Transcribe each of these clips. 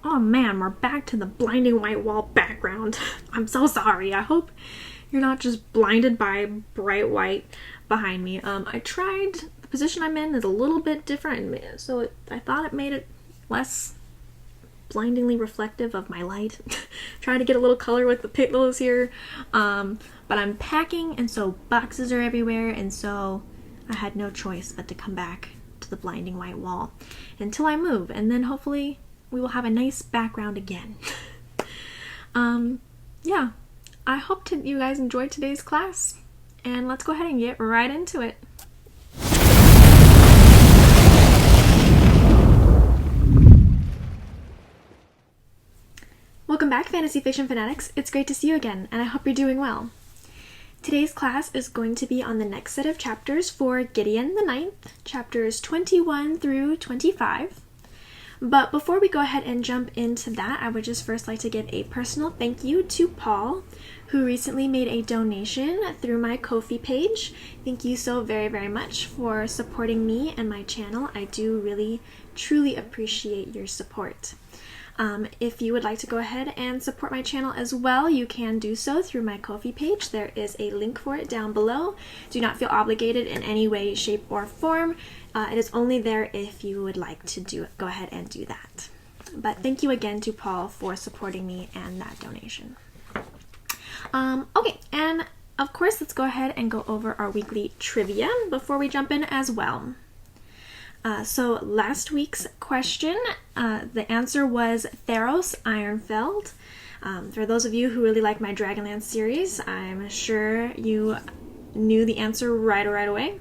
Oh man, we're back to the blinding white wall background. I'm so sorry. I hope you're not just blinded by bright white behind me. I tried, the position I'm in is a little bit different, so I thought it made it less blindingly reflective of my light. Trying to get a little color with the pillows here. But I'm packing, and so boxes are everywhere, and so I had no choice but to come back to the blinding white wall until I move, and then hopefully we will have a nice background again. Yeah, I hope you guys enjoyed today's class, and let's go ahead and get right into it. Welcome back, Fantasy Fiction Fanatics. It's great to see you again, and I hope you're doing well. Today's class is going to be on the next set of chapters for Gideon the Ninth, chapters 21 through 25. But before we go ahead and jump into that, I would just first like to give a personal thank you to Paul, who recently made a donation through my Ko-fi page. Thank you so very, very much for supporting me and my channel. I do really, truly appreciate your support. If you would like to go ahead and support my channel as well, you can do so through my Ko-fi page. There is a link for it down below. Do not feel obligated in any way, shape, or form. It is only there if you would like to go ahead and do that. But thank you again to Paul for supporting me and that donation. Okay, and of course, let's go ahead and go over our weekly trivia before we jump in as well. So last week's question, the answer was Theros Ironfeld. For those of you who really like my Dragonlance series, I'm sure you knew the answer right away.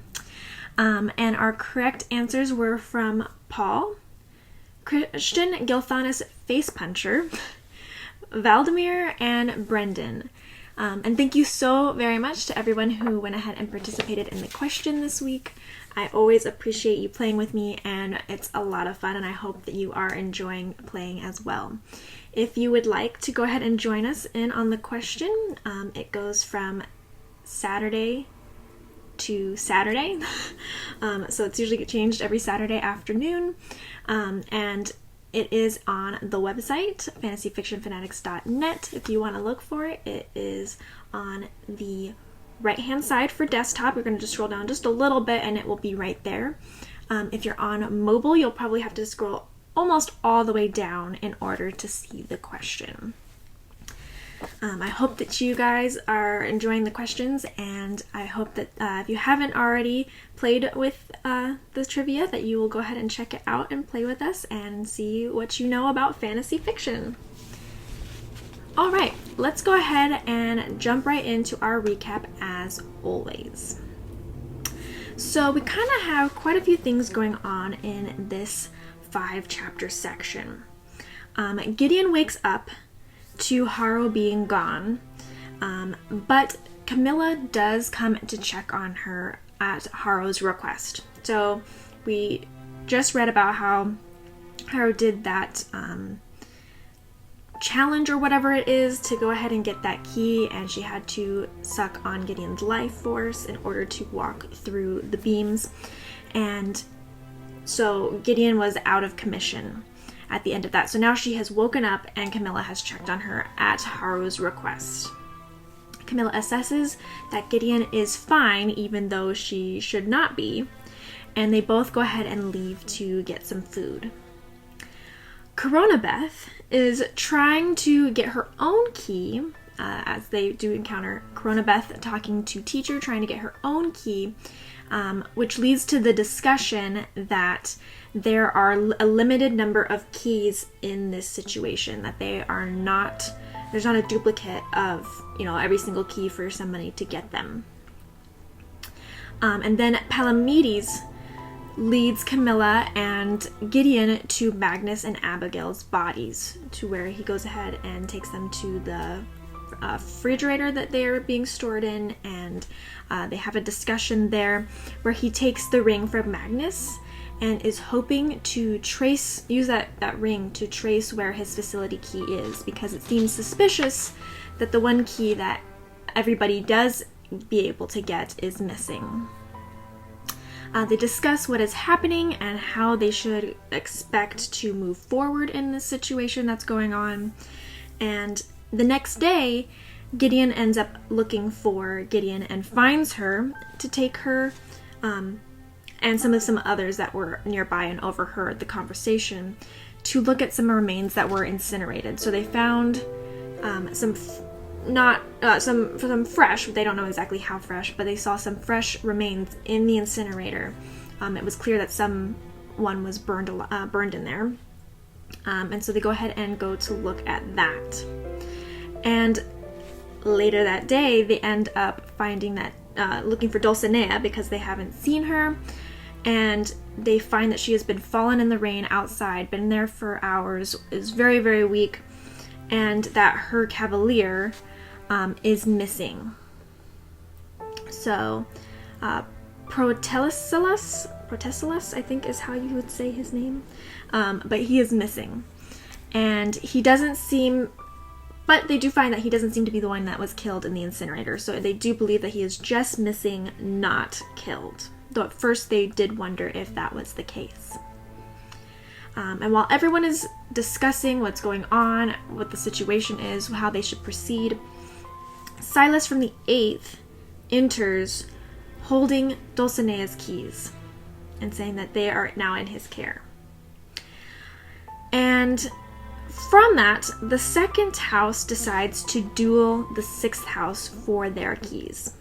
And our correct answers were from Paul, Christian Gilthanas Face Puncher, Valdemir, and Brendan. And thank you so very much to everyone who went ahead and participated in the question this week. I always appreciate you playing with me, and it's a lot of fun, and I hope that you are enjoying playing as well. If you would like to go ahead and join us in on the question, it goes from Saturday to Saturday. So it's usually changed every Saturday afternoon, and it is on the website, fantasyfictionfanatics.net. If you want to look for it, it is on the right-hand side for desktop. You're going to just scroll down just a little bit and it will be right there. If you're on mobile, you'll probably have to scroll almost all the way down in order to see the question. I hope that you guys are enjoying the questions, and I hope that if you haven't already played with the trivia, that you will go ahead and check it out and play with us and see what you know about fantasy fiction. Alright, let's go ahead and jump right into our recap as always. So we kind of have quite a few things going on in this 5-chapter section. Gideon wakes up to Harrow being gone, but Camilla does come to check on her at Harrow's request. So we just read about how Harrow did that challenge or whatever it is to go ahead and get that key, and she had to suck on Gideon's life force in order to walk through the beams, and so Gideon was out of commission at the end of that. So now she has woken up and Camilla has checked on her at Harrow's request. Camilla assesses that Gideon is fine even though she should not be, and they both go ahead and leave to get some food. Coronabeth is trying to get her own key, as they do encounter Coronabeth talking to Teacher, trying to get her own key, which leads to the discussion that there are a limited number of keys in this situation, that there's not a duplicate of, every single key for somebody to get them. And then Palamedes leads Camilla and Gideon to Magnus and Abigail's bodies, to where he goes ahead and takes them to the refrigerator that they are being stored in, and they have a discussion there where he takes the ring from Magnus and is hoping to use that ring to trace where his facility key is, because it seems suspicious that the one key that everybody does be able to get is missing. They discuss what is happening and how they should expect to move forward in this situation that's going on. And the next day, Gideon ends up looking for Gideon and finds her to take her and some others that were nearby and overheard the conversation to look at some remains that were incinerated. So they found some fresh, they don't know exactly how fresh, but they saw some fresh remains in the incinerator. It was clear that someone was burned in there. And so they go ahead and go to look at that. And later that day, they end up finding that, looking for Dulcinea because they haven't seen her. And they find that she has been fallen in the rain outside, been there for hours, is very, very weak, and that her cavalier is missing. So, Protesilas, I think is how you would say his name, but he is missing. And he doesn't seem, but they do find that he doesn't seem to be the one that was killed in the incinerator, so they do believe that he is just missing, not killed. Though at first they did wonder if that was the case. And while everyone is discussing what's going on, what the situation is, how they should proceed, Silas from the 8th enters holding Dulcinea's keys and saying that they are now in his care. And from that, the 2nd house decides to duel the 6th house for their keys.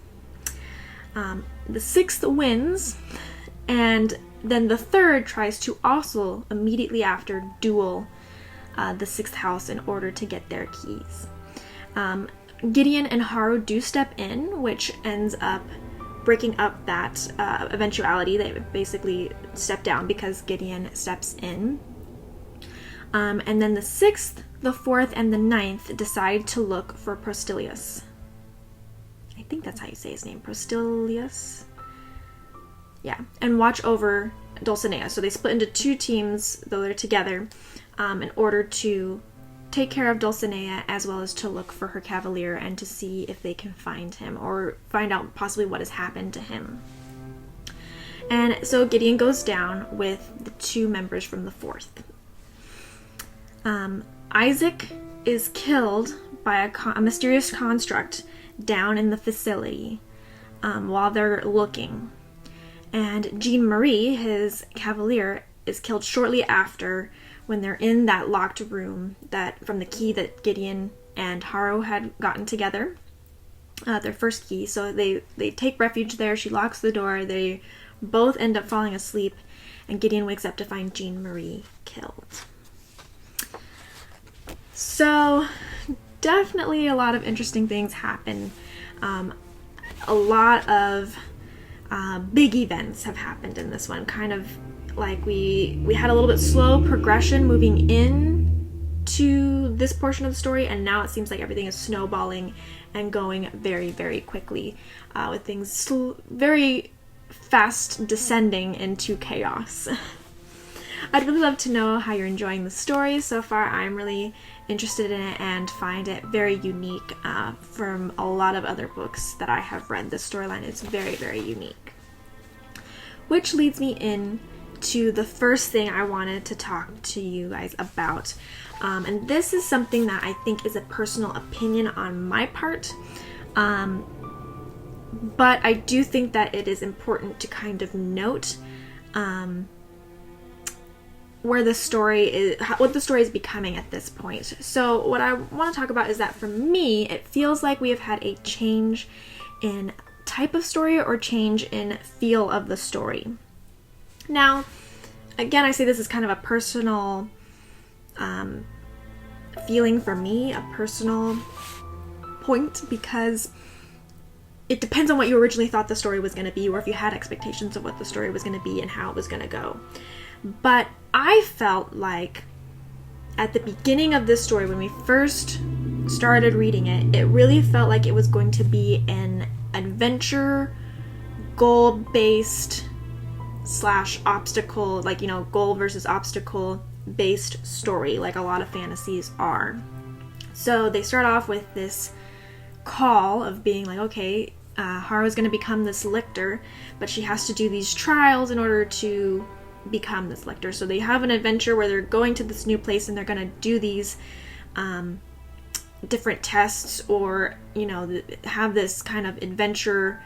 The 6th wins, and then the 3rd tries to also immediately after duel the 6th house in order to get their keys. Gideon and Haru do step in, which ends up breaking up that eventuality. They basically step down because Gideon steps in. And then the 6th, the 4th, and the 9th decide to look for Prostilius. I think that's how you say his name, Prostilius. Yeah, and watch over Dulcinea. So they split into 2 teams, though they're together, in order to take care of Dulcinea as well as to look for her cavalier and to see if they can find him or find out possibly what has happened to him. And so Gideon goes down with the 2 members from the 4th. Isaac is killed by a mysterious construct down in the facility while they're looking. And Jean-Marie, his cavalier, is killed shortly after when they're in that locked room that from the key that Gideon and Haru had gotten together, their first key. So they take refuge there. She locks the door. They both end up falling asleep, and Gideon wakes up to find Jean-Marie killed. So definitely a lot of interesting things happen. A lot of big events have happened in this one. Kind of like we had a little bit slow progression moving in to this portion of the story, and now it seems like everything is snowballing and going very, very quickly, with things very fast descending into chaos. I'd really love to know how you're enjoying the story so far. I'm really interested in it and find it very unique from a lot of other books that I have read. This storyline is very, very unique. Which leads me in to the first thing I wanted to talk to you guys about. And this is something that I think is a personal opinion on my part. But I do think that it is important to kind of note where the story is, what the story is becoming at this point. So what I want to talk about is that for me, it feels like we have had a change in type of story or change in feel of the story. Now, again, I say this is kind of a personal feeling for me, a personal point, because it depends on what you originally thought the story was going to be, or if you had expectations of what the story was going to be and how it was going to go. But I felt like at the beginning of this story, when we first started reading it, it really felt like it was going to be an adventure, goal-based / obstacle, like, you know, goal versus obstacle based story, like a lot of fantasies are. So they start off with this call of being like, okay, Haru's going to become this lictor, but she has to do these trials in order to become this lictor. So they have an adventure where they're going to this new place and they're going to do these different tests, or have this kind of adventure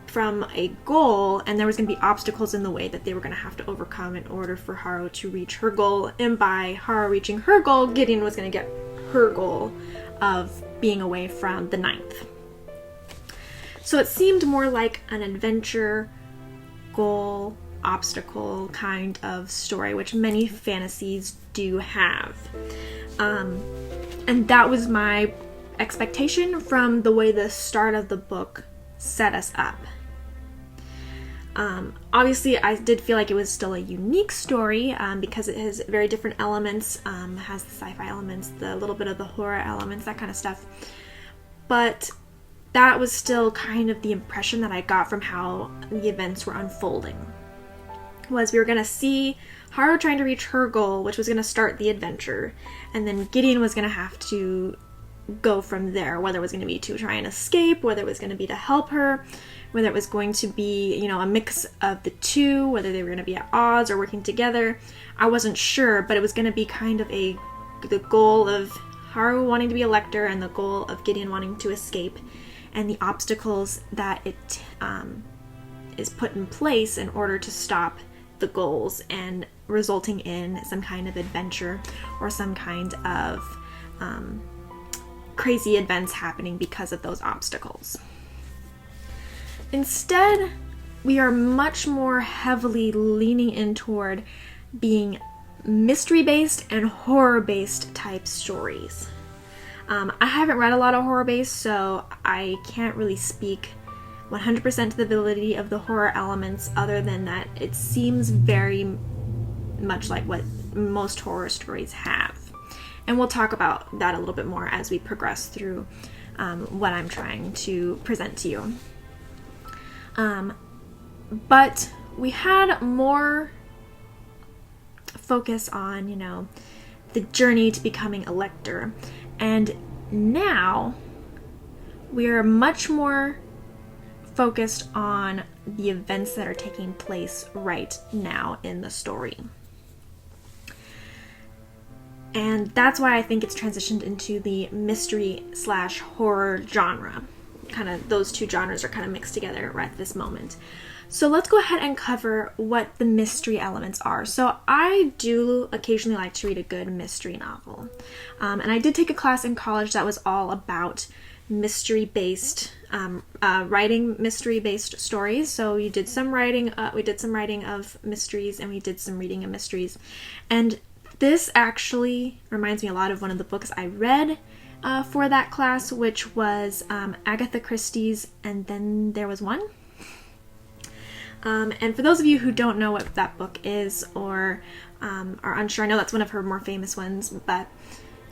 from a goal, and there was going to be obstacles in the way that they were going to have to overcome in order for Haru to reach her goal. And by Haru reaching her goal, Gideon was going to get her goal of being away from the Ninth. So it seemed more like an adventure, goal, obstacle kind of story, which many fantasies do have. And that was my expectation from the way the start of the book set us up. Obviously, I did feel like it was still a unique story because it has very different elements, has the sci-fi elements, the little bit of the horror elements, that kind of stuff. But that was still kind of the impression that I got from how the events were unfolding. Was we were going to see Haru trying to reach her goal, which was going to start the adventure, and then Gideon was going to have to go from there, whether it was going to be to try and escape, whether it was going to be to help her, whether it was going to be, a mix of the two, whether they were going to be at odds or working together. I wasn't sure, but it was going to be kind of the goal of Haru wanting to be a lector and the goal of Gideon wanting to escape, and the obstacles that it is put in place in order to stop the goals, and resulting in some kind of adventure or some kind of crazy events happening because of those obstacles. Instead, we are much more heavily leaning in toward being mystery-based and horror-based type stories. I haven't read a lot of horror-based, so I can't really speak 100% to the validity of the horror elements, other than that it seems very much like what most horror stories have. And we'll talk about that a little bit more as we progress through what I'm trying to present to you. But we had more focus on, the journey to becoming a lector. And now we are much more focused on the events that are taking place right now in the story. And that's why I think it's transitioned into the mystery/horror genre. Kind of those two genres are kind of mixed together right at this moment. So let's go ahead and cover what the mystery elements are. So I do occasionally like to read a good mystery novel. And I did take a class in college that was all about mystery-based, writing mystery-based stories. So we did some writing of mysteries, and we did some reading of mysteries. And this actually reminds me a lot of one of the books I read for that class, which was Agatha Christie's And Then There Was One. And for those of you who don't know what that book is, or are unsure, I know that's one of her more famous ones, but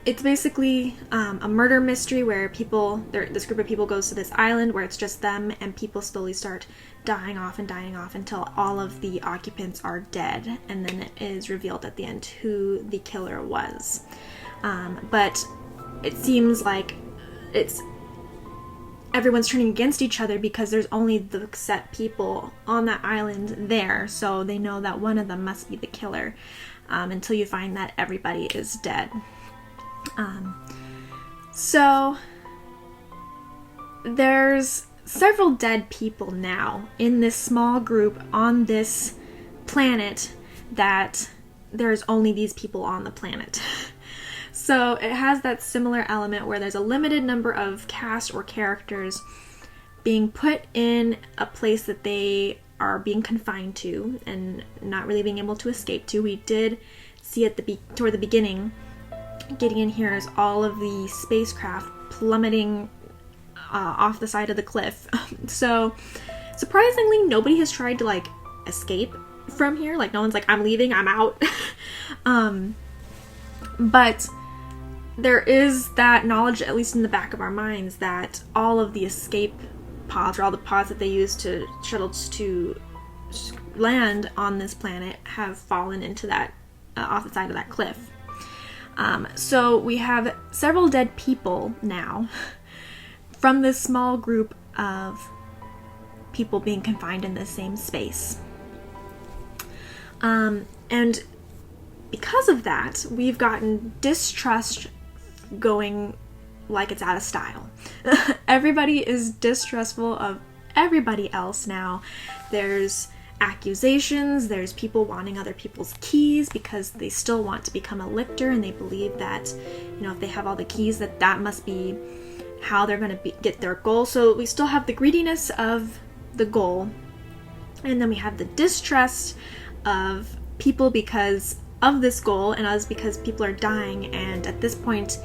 it's basically a murder mystery where this group of people goes to this island where it's just them, and people slowly start dying off until all of the occupants are dead, and then it is revealed at the end who the killer was. But it seems like everyone's turning against each other because there's only the set people on that island there, so they know that one of them must be the killer, until you find that everybody is dead. So there's several dead people now in this small group on this planet, that there's only these people on the planet. So it has that similar element where there's a limited number of cast or characters being put in a place that they are being confined to and not really being able to escape to. We did see toward the beginning, Gideon hears all of the spacecraft plummeting off the side of the cliff. So surprisingly, nobody has tried to escape from here. No one's I'm leaving, I'm out. But there is that knowledge, at least in the back of our minds, that all of the escape pods, or all the pods that they use to shuttles to land on this planet, have fallen into that off the side of that cliff. So we have several dead people now from this small group of people being confined in the same space. And because of that, we've gotten distrust going like it's out of style. Everybody is distrustful of everybody else now. There's accusations, there's people wanting other people's keys because they still want to become a lictor, and they believe that, you know, if they have all the keys, that must be how they're going to get their goal. So we still have the greediness of the goal, and then we have the distrust of people because of this goal, and us because people are dying, and at this point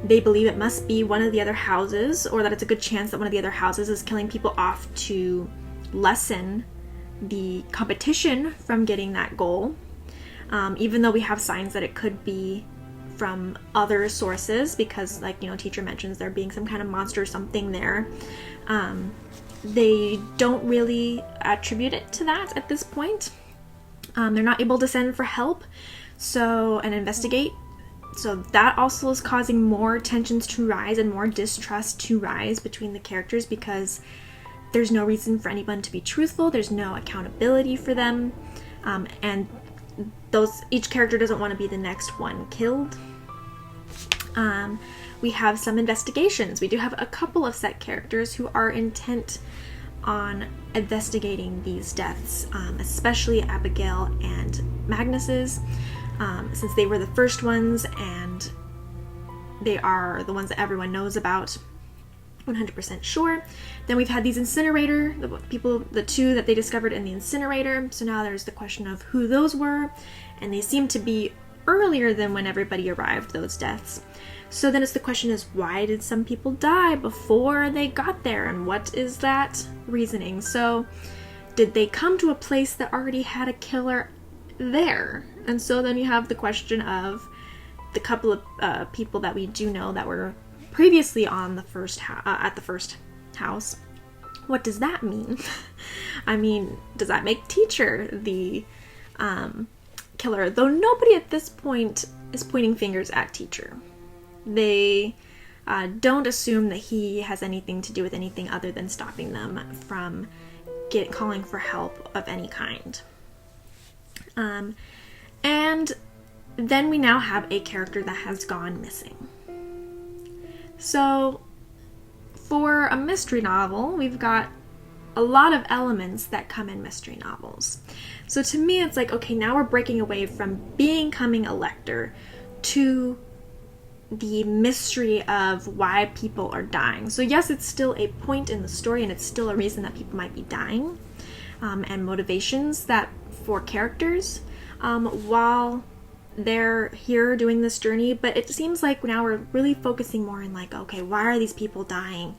they believe it must be one of the other houses, or that it's a good chance that one of the other houses is killing people off to lessen the competition from getting that goal, even though we have signs that it could be from other sources, because, like, you know, teacher mentions there being some kind of monster or something there. They don't really attribute it to that at this point. They're not able to send for help and investigate. So that also is causing more tensions to rise and more distrust to rise between the characters, because there's no reason for anyone to be truthful. There's no accountability for them. And each character doesn't want to be the next one killed. We have some investigations. We do have a couple of set characters who are intent on investigating these deaths, especially Abigail and Magnus's, since they were the first ones and they are the ones that everyone knows about 100% sure. Then we've had these incinerator, the two that they discovered in the incinerator. So now there's the question of who those were, and they seem to be earlier than when everybody arrived, those deaths. So then it's the question is, why did some people die before they got there, and what is that reasoning? So did they come to a place that already had a killer there? And so then you have the question of the couple of people that we do know that were previously on the first at the first house. What does that mean? I mean, does that make teacher the killer? Though nobody at this point is pointing fingers at teacher. They don't assume that he has anything to do with anything other than stopping them from calling for help of any kind. And then we now have a character that has gone missing. So, for a mystery novel, we've got a lot of elements that come in mystery novels. So to me, it's like, okay, now we're breaking away from becoming a lector to the mystery of why people are dying. So yes, it's still a point in the story, and it's still a reason that people might be dying, and motivations that for characters while they're here doing this journey. But it seems like now we're really focusing more on, like, okay, why are these people dying?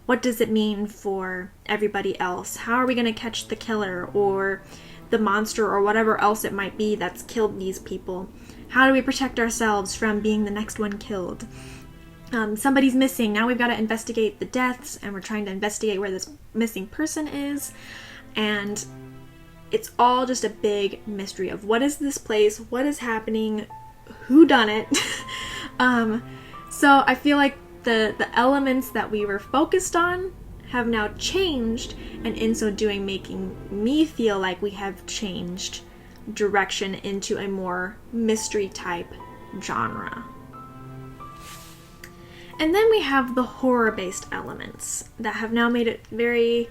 What does it mean for everybody else? How are we going to catch the killer or the monster or whatever else it might be that's killed these people? How do we protect ourselves from being the next one killed? Somebody's missing. Now we've got to investigate the deaths, and we're trying to investigate where this missing person is. And it's all just a big mystery of what is this place, what is happening, who done it. So I feel like the elements that we were focused on have now changed, and in so doing making me feel like we have changed direction into a more mystery type genre. And then we have the horror based elements that have now made it very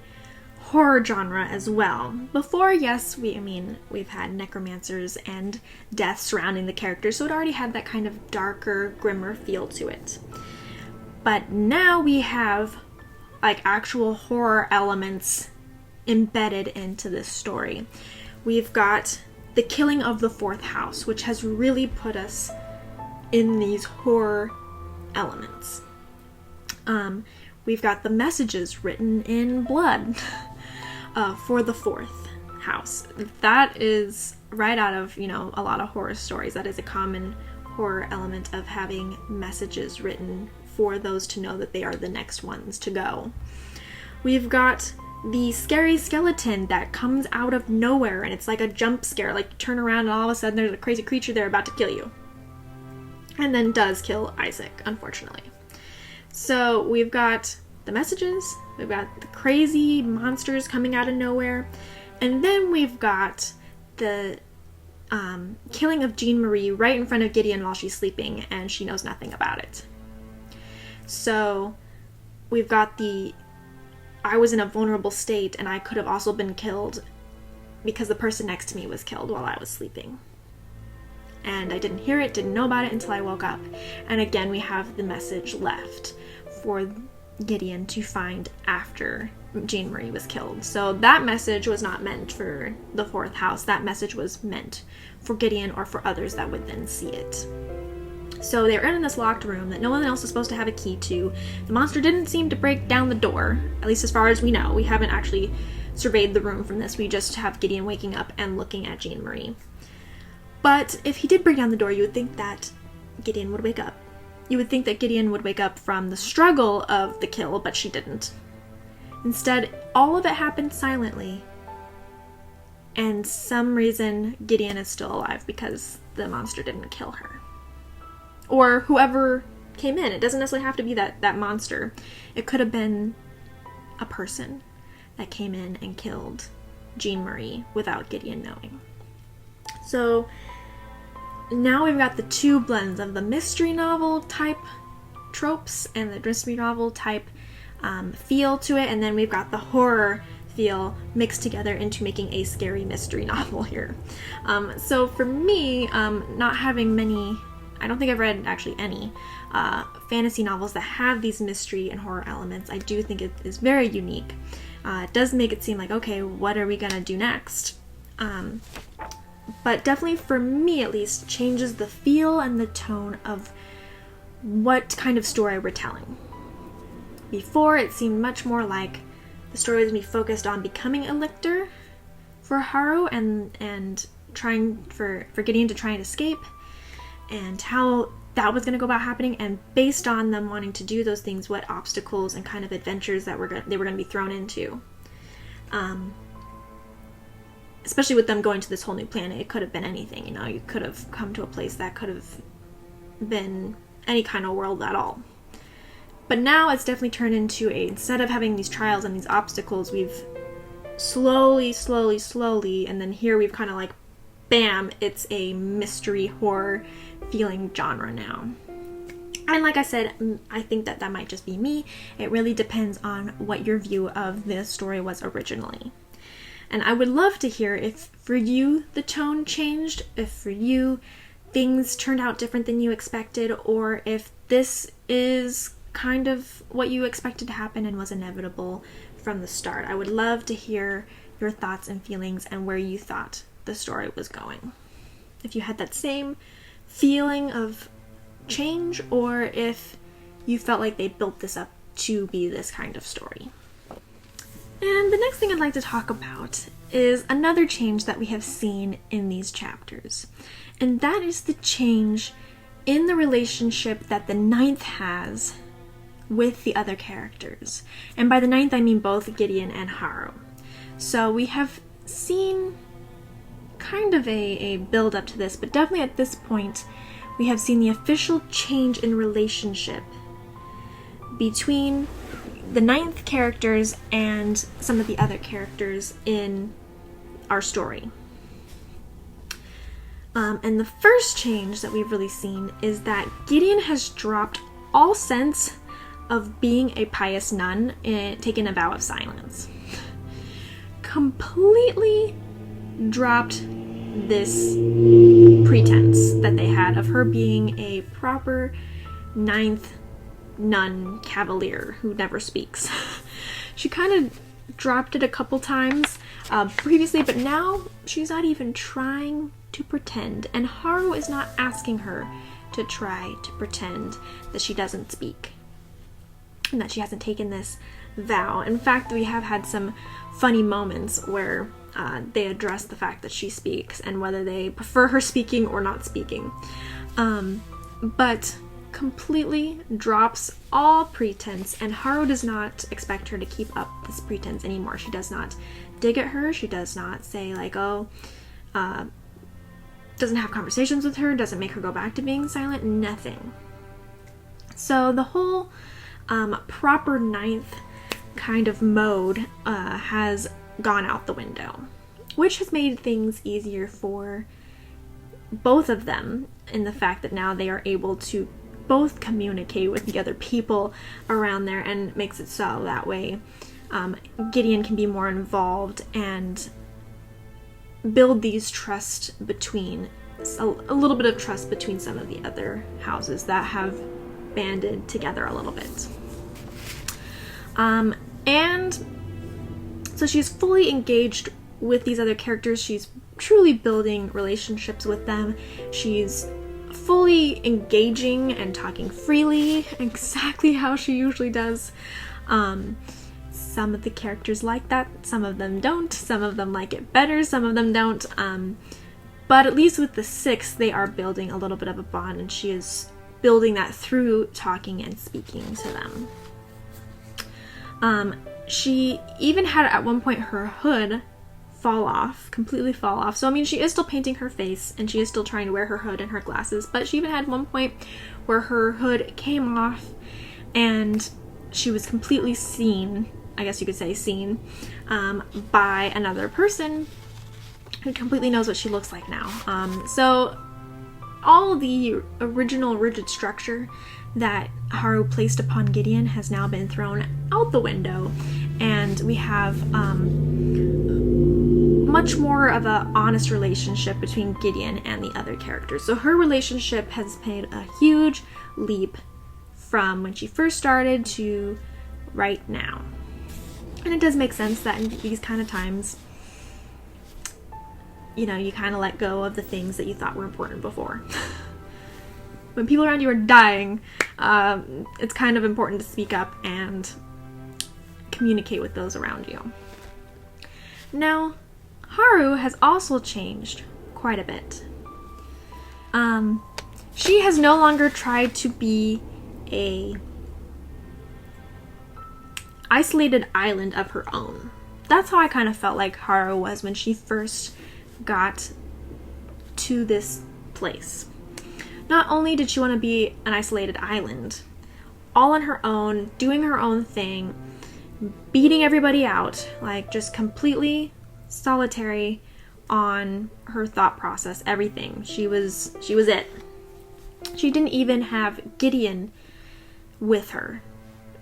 horror genre as well. Before, yes, we've had necromancers and death surrounding the characters, so it already had that kind of darker, grimmer feel to it. But now we have like actual horror elements embedded into this story. We've got the killing of the fourth house, which has really put us in these horror elements. We've got the messages written in blood for the fourth house. That is right out of, a lot of horror stories. That is a common horror element of having messages written for those to know that they are the next ones to go. We've got the scary skeleton that comes out of nowhere, and it's like a jump scare. Like, you turn around and all of a sudden there's a crazy creature there about to kill you. And then does kill Isaac, unfortunately. So we've got the messages, we've got the crazy monsters coming out of nowhere, and then we've got the killing of Jean Marie right in front of Gideon while she's sleeping, and she knows nothing about it. So we've got I was in a vulnerable state, and I could have also been killed because the person next to me was killed while I was sleeping. And I didn't hear it, didn't know about it until I woke up. And again, we have the message left for Gideon to find after Jean Marie was killed. So that message was not meant for the fourth house. That message was meant for Gideon or for others that would then see it. So they're in this locked room that no one else is supposed to have a key to. The monster didn't seem to break down the door, at least as far as we know. We haven't actually surveyed the room from this. We just have Gideon waking up and looking at Jean Marie. But if he did break down the door, you would think that Gideon would wake up. You would think that Gideon would wake up from the struggle of the kill, but she didn't. Instead, all of it happened silently. And some reason Gideon is still alive because the monster didn't kill her. Or whoever came in. It doesn't necessarily have to be that monster. It could have been a person that came in and killed Jean Marie without Gideon knowing. So now we've got the two blends of the mystery novel type tropes and the mystery novel type feel to it, and then we've got the horror feel mixed together into making a scary mystery novel here. So for me, not having many, I don't think I've read actually any fantasy novels that have these mystery and horror elements. I do think it is very unique. It does make it seem like, okay, what are we gonna do next? But definitely for me at least changes the feel and the tone of what kind of story we're telling. Before, it seemed much more like the story was going to be focused on becoming a lictor for Haru and trying for Gideon to try and escape, and how that was going to go about happening, and based on them wanting to do those things, what obstacles and kind of adventures that they were going to be thrown into. Especially with them going to this whole new planet, it could have been anything, you know, you could have come to a place that could have been any kind of world at all. But now it's definitely turned into instead of having these trials and these obstacles, we've slowly, and then here we've kind of like, bam, it's a mystery horror feeling genre now. And like I said, I think that might just be me. It really depends on what your view of this story was originally. And I would love to hear if for you the tone changed, if for you things turned out different than you expected, or if this is kind of what you expected to happen and was inevitable from the start. I would love to hear your thoughts and feelings and where you thought the story was going. If you had that same feeling of change, or if you felt like they built this up to be this kind of story. And the next thing I'd like to talk about is another change that we have seen in these chapters. And that is the change in the relationship that the Ninth has with the other characters. And by the Ninth, I mean both Gideon and Haru. So we have seen kind of a build up to this, but definitely at this point, we have seen the official change in relationship between the Ninth characters and some of the other characters in our story. And the first change that we've really seen is that Gideon has dropped all sense of being a pious nun and taken a vow of silence. Completely dropped this pretense that they had of her being a proper Ninth nun cavalier who never speaks. She kind of dropped it a couple times previously, but now she's not even trying to pretend, and Haru is not asking her to try to pretend that she doesn't speak and that she hasn't taken this vow. In fact, we have had some funny moments where they address the fact that she speaks and whether they prefer her speaking or not speaking. But completely drops all pretense, and Haru does not expect her to keep up this pretense anymore. She does not dig at her. She does not say like, doesn't have conversations with her, doesn't make her go back to being silent, nothing. So the whole proper ninth kind of mode has gone out the window, which has made things easier for both of them in the fact that now they are able to both communicate with the other people around there, and makes it so that way Gideon can be more involved and build these trust between a little bit of trust between some of the other houses that have banded together a little bit. And so she's fully engaged with these other characters. She's truly building relationships with them. She's fully engaging and talking freely, exactly how she usually does. Some of the characters like that, some of them don't, some of them like it better, some of them don't. But at least with the sixth, they are building a little bit of a bond, and she is building that through talking and speaking to them. She even had at one point her hood completely fall off. So I mean, she is still painting her face and she is still trying to wear her hood and her glasses, but she even had one point where her hood came off and she was completely seen, I guess you could say seen, by another person who completely knows what she looks like now. So all the original rigid structure that Haru placed upon Gideon has now been thrown out the window, and we have much more of an honest relationship between Gideon and the other characters. So her relationship has made a huge leap from when she first started to right now. And it does make sense that in these kind of times, you know, you kind of let go of the things that you thought were important before. When people around you are dying, it's kind of important to speak up and communicate with those around you. Now, Haru has also changed quite a bit. She has no longer tried to be a isolated island of her own. That's how I kind of felt like Haru was when she first got to this place. Not only did she want to be an isolated island, all on her own, doing her own thing, beating everybody out, like just completely solitary on her thought process, everything. She was it. She didn't even have Gideon with her.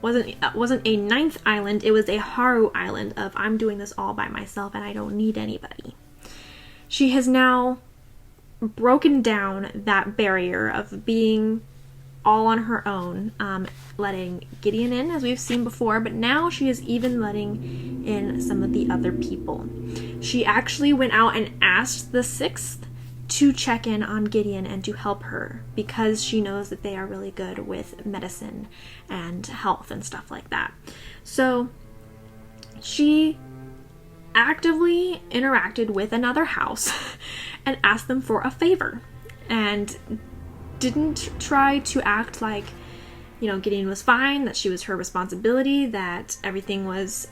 It wasn't a ninth island, it was a Haru island of I'm doing this all by myself and I don't need anybody. She has now broken down that barrier of being all on her own, letting Gideon in, as we've seen before, but now she is even letting in some of the other people. She actually went out and asked the sixth to check in on Gideon and to help her, because she knows that they are really good with medicine and health and stuff like that. So she actively interacted with another house and asked them for a favor, and didn't try to act like, you know, Gideon was fine, that she was her responsibility, that everything was,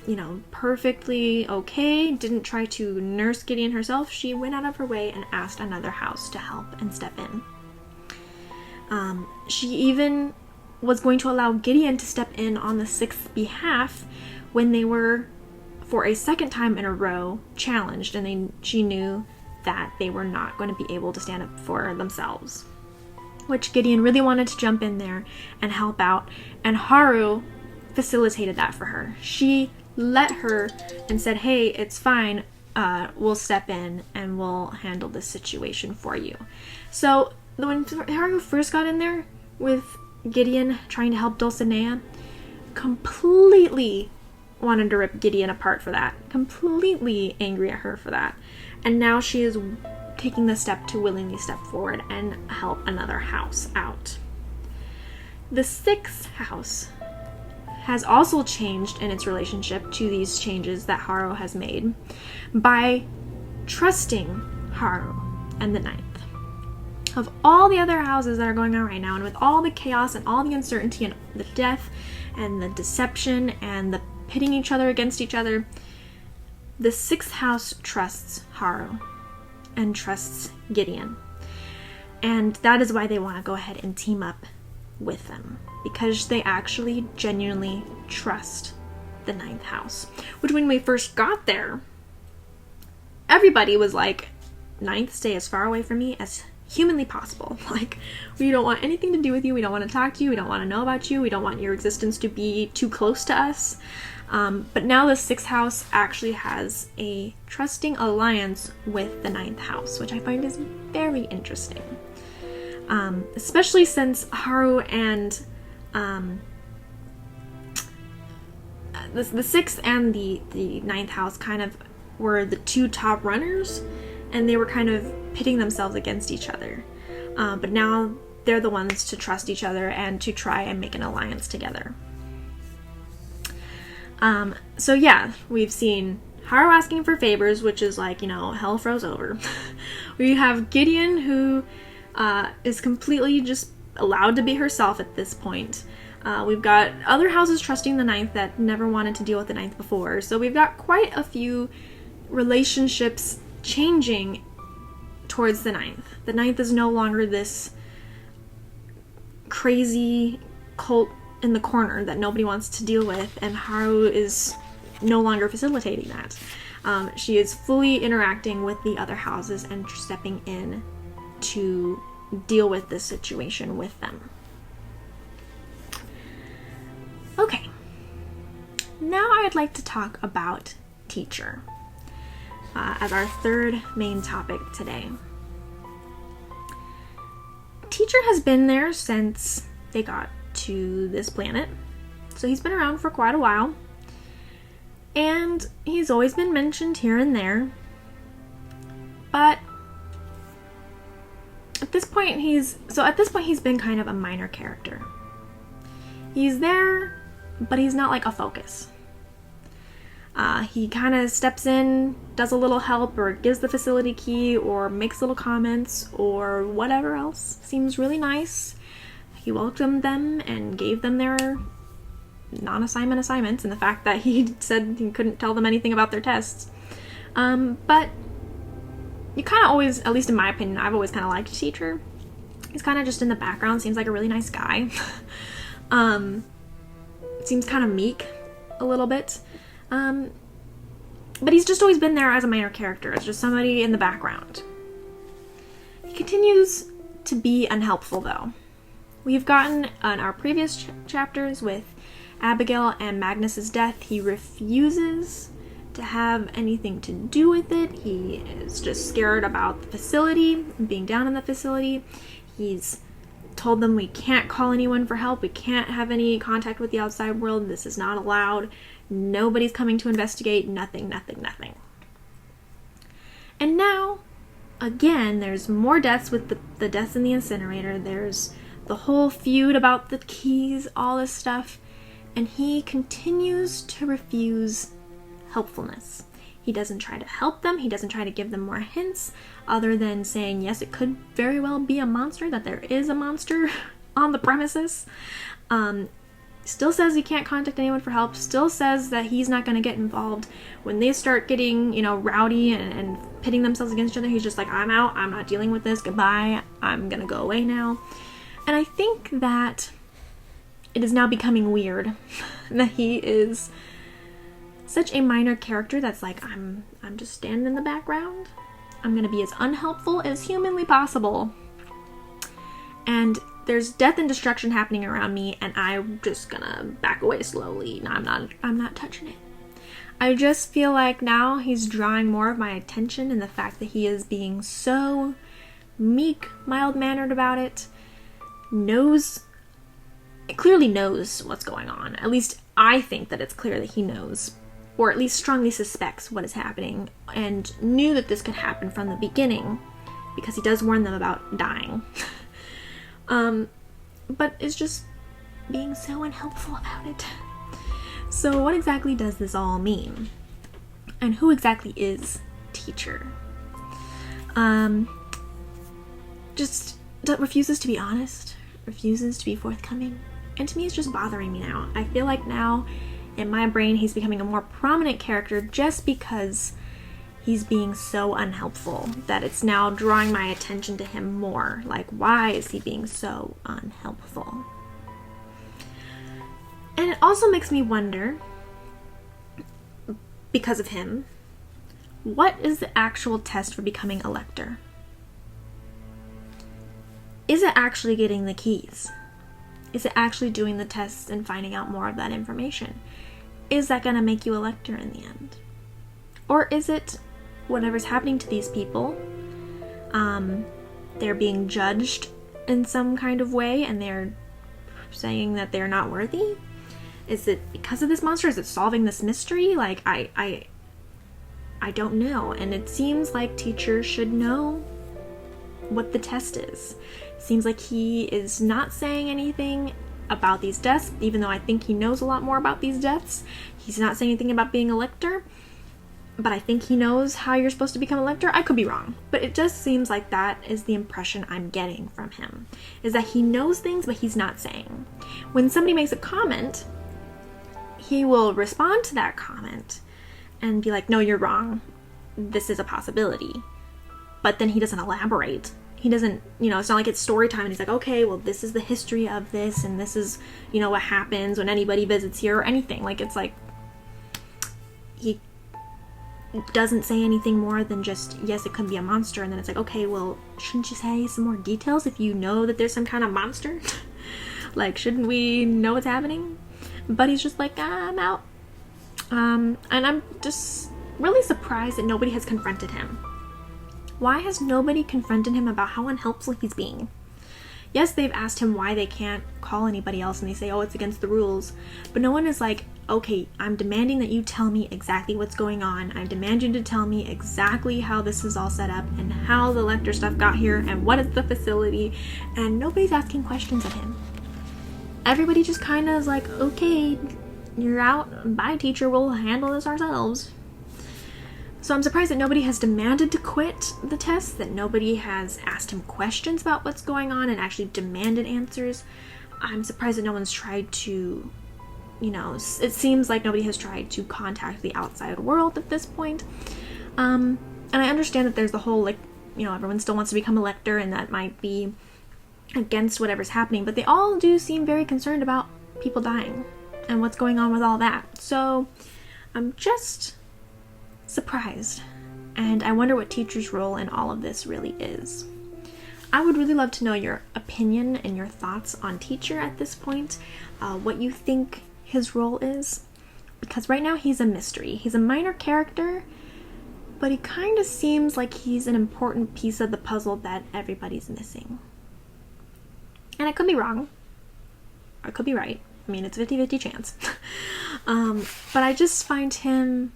you know, perfectly okay. Didn't try to nurse Gideon herself. She went out of her way and asked another house to help and step in. She even was going to allow Gideon to step in on the sixth behalf when they were, for a second time in a row, challenged, and she knew that they were not going to be able to stand up for themselves, which Gideon really wanted to jump in there and help out, and Haru facilitated that for her. She let her and said, hey, it's fine, we'll step in and we'll handle this situation for you. So when Haru first got in there with Gideon trying to help Dulcinea, completely wanted to rip Gideon apart for that, completely angry at her for that. And now she is taking the step to willingly step forward and help another house out. The sixth house has also changed in its relationship to these changes that Haru has made by trusting Haru and the ninth. Of all the other houses that are going on right now, and with all the chaos and all the uncertainty and the death and the deception and the pitting each other against each other, the sixth house trusts Haru and trusts Gideon. And that is why they want to go ahead and team up with them, because they actually genuinely trust the ninth house. Which, when we first got there, everybody was like, ninth, stay as far away from me as humanly possible. Like, we don't want anything to do with you, we don't want to talk to you, we don't want to know about you, we don't want your existence to be too close to us. But now the sixth house actually has a trusting alliance with the ninth house, which I find is very interesting. Especially since Haru and the sixth and the ninth house kind of were the two top runners, and they were kind of pitting themselves against each other. But now they're the ones to trust each other and to try and make an alliance together. So yeah, we've seen Haru asking for favors, which is like, hell froze over. We have Gideon, who is completely just allowed to be herself at this point. We've got other houses trusting the ninth that never wanted to deal with the ninth before. So we've got quite a few relationships changing towards the ninth. The ninth is no longer this crazy cult in the corner that nobody wants to deal with, and Haru is no longer facilitating that. She is fully interacting with the other houses and stepping in to deal with this situation with them. Okay, now I'd like to talk about Teacher as our third main topic today. Teacher has been there since they got to this planet, so he's been around for quite a while, and he's always been mentioned here and there, but at this point he's been kind of a minor character. He's there, but he's not like a focus. He kind of steps in, does a little help, or gives the facility key, or makes little comments, or whatever else seems really nice. He welcomed them and gave them their non-assignment assignments, and the fact that he said he couldn't tell them anything about their tests. But you kind of always, at least in my opinion, I've always kind of liked Teacher. He's kind of just in the background, seems like a really nice guy. Seems kind of meek a little bit. But he's just always been there as a minor character, as just somebody in the background. He continues to be unhelpful, though. We've gotten on our previous chapters with Abigail and Magnus's death, he refuses to have anything to do with it. He is just scared about the facility, being down in the facility. He's told them we can't call anyone for help, we can't have any contact with the outside world, this is not allowed, nobody's coming to investigate, nothing. And now, again, there's more deaths with the deaths in the incinerator, there's the whole feud about the keys, all this stuff, and he continues to refuse helpfulness. He doesn't try to help them, he doesn't try to give them more hints, other than saying, yes, it could very well be a monster, that there is a monster on the premises. Still says he can't contact anyone for help, still says that he's not going to get involved. When they start getting, rowdy and pitting themselves against each other, he's just like, I'm out, I'm not dealing with this, goodbye, I'm going to go away now. And I think that it is now becoming weird that he is such a minor character that's like, I'm just standing in the background. I'm going to be as unhelpful as humanly possible. And there's death and destruction happening around me, and I'm just going to back away slowly. No, I'm not touching it. I just feel like now he's drawing more of my attention in the fact that he is being so meek, mild-mannered about it. Clearly knows what's going on. At least I think that it's clear that he knows, or at least strongly suspects what is happening, and knew that this could happen from the beginning, because he does warn them about dying. But is just being so unhelpful about it. So what exactly does this all mean? And who exactly is Teacher? Just refuses to be honest, refuses to be forthcoming, and to me it's just bothering me now. I feel like now in my brain he's becoming a more prominent character just because he's being so unhelpful that it's now drawing my attention to him more. Like, why is he being so unhelpful? And it also makes me wonder, because of him, what is the actual test for becoming a lector? Is it actually getting the keys? Is it actually doing the tests and finding out more of that information? Is that going to make you a lector in the end? Or is it whatever's happening to these people? They're being judged in some kind of way and they're saying that they're not worthy? Is it because of this monster? Is it solving this mystery? Like, I don't know. And it seems like teachers should know what the test is. It seems like he is not saying anything about these deaths, even though I think he knows a lot more about these deaths. He's not saying anything about being a lector, but I think he knows how you're supposed to become a lector. I could be wrong, but it just seems like that is the impression I'm getting from him, is that he knows things, but he's not saying. When somebody makes a comment, he will respond to that comment and be like, no, you're wrong. This is a possibility. But then he doesn't elaborate. He doesn't, it's not like it's story time and he's like, okay, well, this is the history of this and this is, what happens when anybody visits here or anything. Like, it's like, he doesn't say anything more than just, yes, it could be a monster. And then it's like, okay, well, shouldn't you say some more details if you know that there's some kind of monster? Like, shouldn't we know what's happening? But he's just like, I'm out. And I'm just really surprised that nobody has confronted him. Why has nobody confronted him about how unhelpful he's being? Yes, they've asked him why they can't call anybody else and they say, oh, it's against the rules. But no one is like, okay, I'm demanding that you tell me exactly what's going on. I demand you to tell me exactly how this is all set up and how the lector stuff got here and what is the facility. And nobody's asking questions of him. Everybody just kind of is like, okay, you're out. Bye, teacher. We'll handle this ourselves. So I'm surprised that nobody has demanded to quit the test, that nobody has asked him questions about what's going on and actually demanded answers. I'm surprised that no one's tried to, it seems like nobody has tried to contact the outside world at this point. And I understand that there's the whole, everyone still wants to become a lector and that might be against whatever's happening, but they all do seem very concerned about people dying and what's going on with all that. So I'm just surprised, and I wonder what teachers' role in all of this really is. I would really love to know your opinion and your thoughts on teacher at this point, what you think his role is, because right now he's a mystery. He's a minor character, but he kind of seems like he's an important piece of the puzzle that everybody's missing. And I could be wrong. I could be right. I mean, it's a 50-50 chance. But I just find him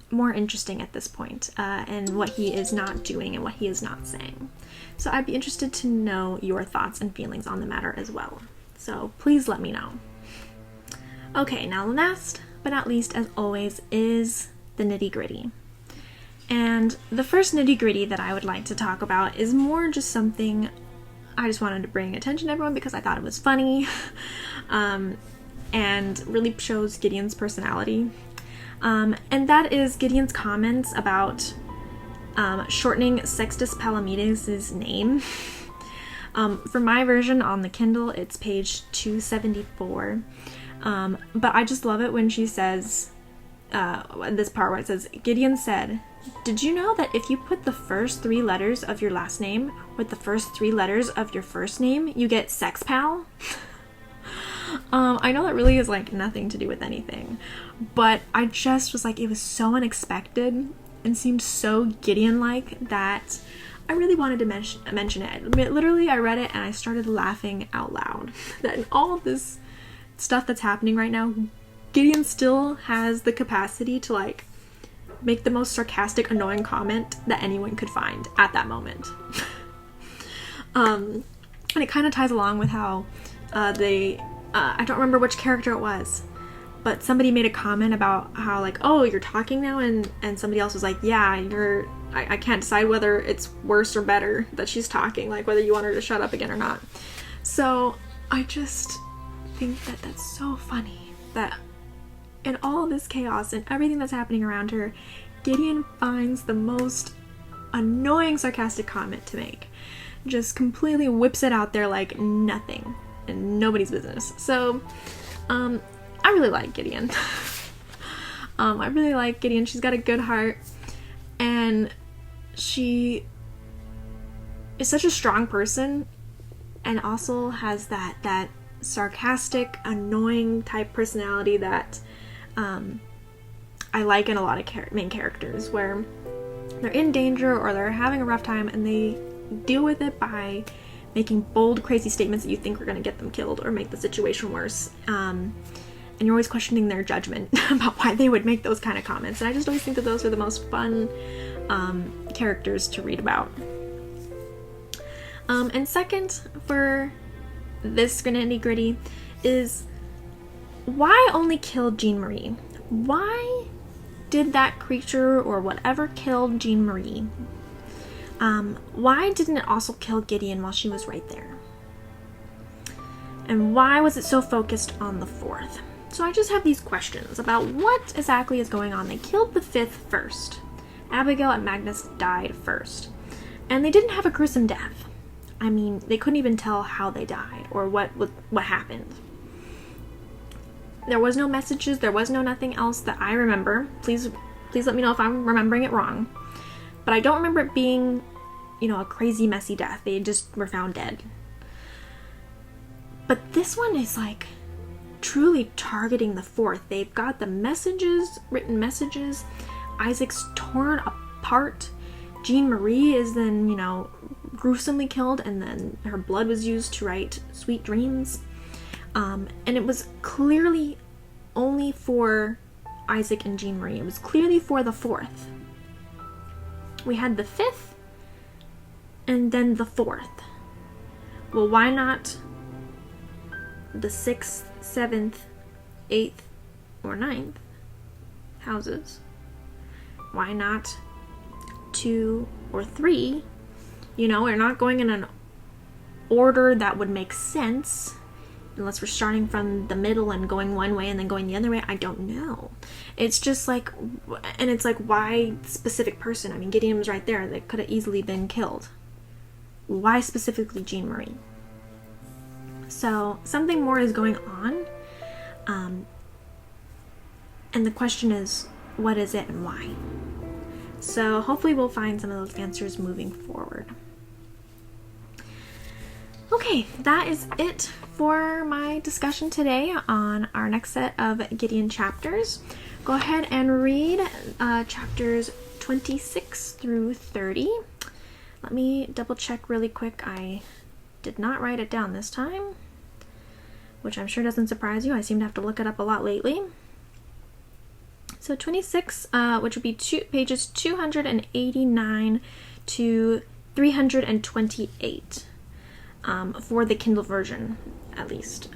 more interesting at this point, and what he is not doing and what he is not saying. So I'd be interested to know your thoughts and feelings on the matter as well. So please let me know. Okay, now last but not least, as always, is the nitty gritty. And the first nitty gritty that I would like to talk about is more just something I just wanted to bring attention to everyone because I thought it was funny, and really shows Gideon's personality. And that is Gideon's comments about shortening Sextus Palamedes' name. For my version on the Kindle, it's page 274. But I just love it when she says, this part where it says, Gideon said, "Did you know that if you put the first 3 letters of your last name with the first 3 letters of your first name, you get sex pal?" I know that really is like nothing to do with anything, but I just was like, it was so unexpected and seemed so Gideon-like that I really wanted to mention it. Literally, I read it and I started laughing out loud. That in all of this stuff that's happening right now, Gideon still has the capacity to like make the most sarcastic, annoying comment that anyone could find at that moment. And it kind of ties along with how I don't remember which character it was, but somebody made a comment about how like, oh, you're talking now, and somebody else was like, yeah, I can't decide whether it's worse or better that she's talking, like whether you want her to shut up again or not. So I just think that that's so funny that in all of this chaos and everything that's happening around her, Gideon finds the most annoying sarcastic comment to make. Just completely whips it out there like nothing and nobody's business. So I really like Gideon. I really like Gideon. She's got a good heart, and she is such a strong person, and also has that sarcastic, annoying type personality that I like in a lot of main characters, where they're in danger or they're having a rough time and they deal with it by making bold, crazy statements that you think are going to get them killed or make the situation worse. And you're always questioning their judgment about why they would make those kind of comments. And I just always think that those are the most fun characters to read about. And second, for this Nitty Gritty, is why only kill Jean Marie? Why did that creature or whatever killed Jean Marie? Why didn't it also kill Gideon while she was right there? And why was it so focused on the fourth? So I just have these questions about what exactly is going on. They killed the fifth first. Abigail and Magnus died first. And they didn't have a gruesome death. I mean, they couldn't even tell how they died or what happened. There was no messages, there was no nothing else that I remember. Please let me know if I'm remembering it wrong. But I don't remember it being, a crazy, messy death. They just were found dead. But this one is like truly targeting the fourth. They've got the messages, written messages. Isaac's torn apart. Jean Marie is then, gruesomely killed, and then her blood was used to write Sweet Dreams. And it was clearly only for Isaac and Jean Marie. It was clearly for the fourth. We had the fifth, and then the fourth. Well, why not the 6th, 7th, 8th, or 9th houses? Why not 2 or 3? We're not going in an order that would make sense unless we're starting from the middle and going one way and then going the other way. I don't know. It's just like, and it's like, why specific person? I mean, Gideon was right there. They could have easily been killed. Why specifically Jean Marie? So something more is going on. And the question is, what is it and why? So hopefully we'll find some of those answers moving forward. Okay, that is it for my discussion today on our next set of Gideon chapters. Go ahead and read chapters 26 through 30. Let me double check really quick. I did not write it down this time, which I'm sure doesn't surprise you. I seem to have to look it up a lot lately. So 26, which would be pages 289 to 328 for the Kindle version, at least.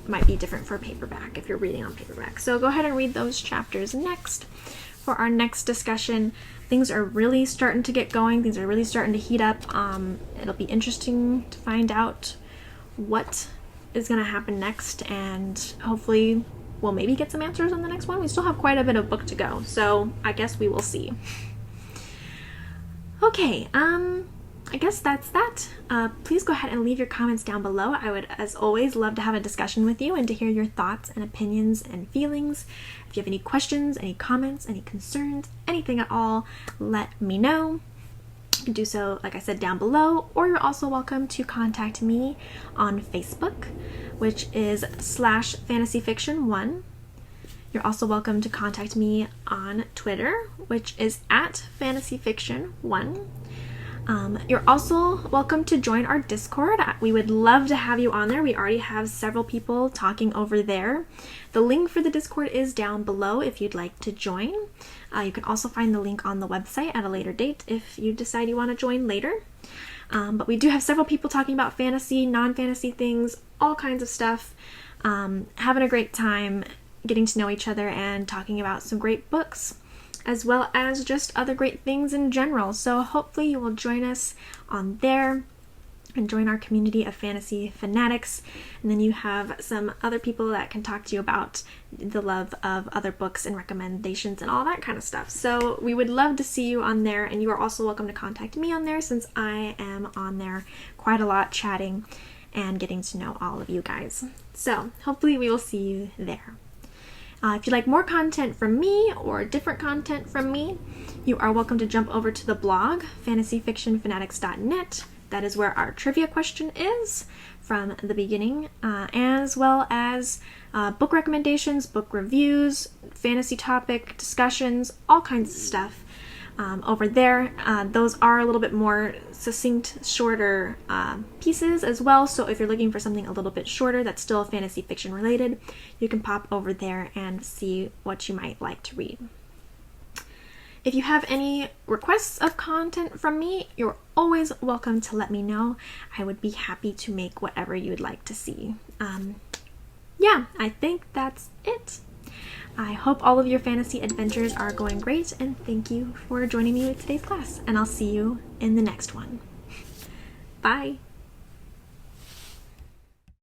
Might be different for paperback if you're reading on paperback. So go ahead and read those chapters next. For our next discussion, things are really starting to get going. Things are really starting to heat up. It'll be interesting to find out what is going to happen next, and hopefully we'll maybe get some answers on the next one. We still have quite a bit of book to go, so I guess we will see. Okay, I guess that's that. Please go ahead and leave your comments down below. I would, as always, love to have a discussion with you and to hear your thoughts and opinions and feelings. If you have any questions, any comments, any concerns, anything at all, let me know. You can do so, like I said, down below, or you're also welcome to contact me on Facebook, which is /fantasyfiction1. You're also welcome to contact me on Twitter, which is @fantasyfiction1. You're also welcome to join our Discord. We would love to have you on there. We already have several people talking over there. The link for the Discord is down below if you'd like to join. You can also find the link on the website at a later date if you decide you want to join later. But we do have several people talking about fantasy, non-fantasy things, all kinds of stuff. Having a great time getting to know each other and talking about some great books, as well as just other great things in general. So hopefully you will join us on there and join our community of fantasy fanatics. And then you have some other people that can talk to you about the love of other books and recommendations and all that kind of stuff. So we would love to see you on there, and you are also welcome to contact me on there, since I am on there quite a lot chatting and getting to know all of you guys. So hopefully we will see you there. If you'd like more content from me or different content from me, you are welcome to jump over to the blog, fantasyfictionfanatics.net. That is where our trivia question is from the beginning, as well as book recommendations, book reviews, fantasy topic discussions, all kinds of stuff over there. Those are a little bit more succinct, shorter pieces as well. So if you're looking for something a little bit shorter that's still fantasy fiction related, you can pop over there and see what you might like to read. If you have any requests of content from me, you're always welcome to let me know. I would be happy to make whatever you'd like to see. Yeah, I think that's it. I hope all of your fantasy adventures are going great, and thank you for joining me with today's class, and I'll see you in the next one. Bye!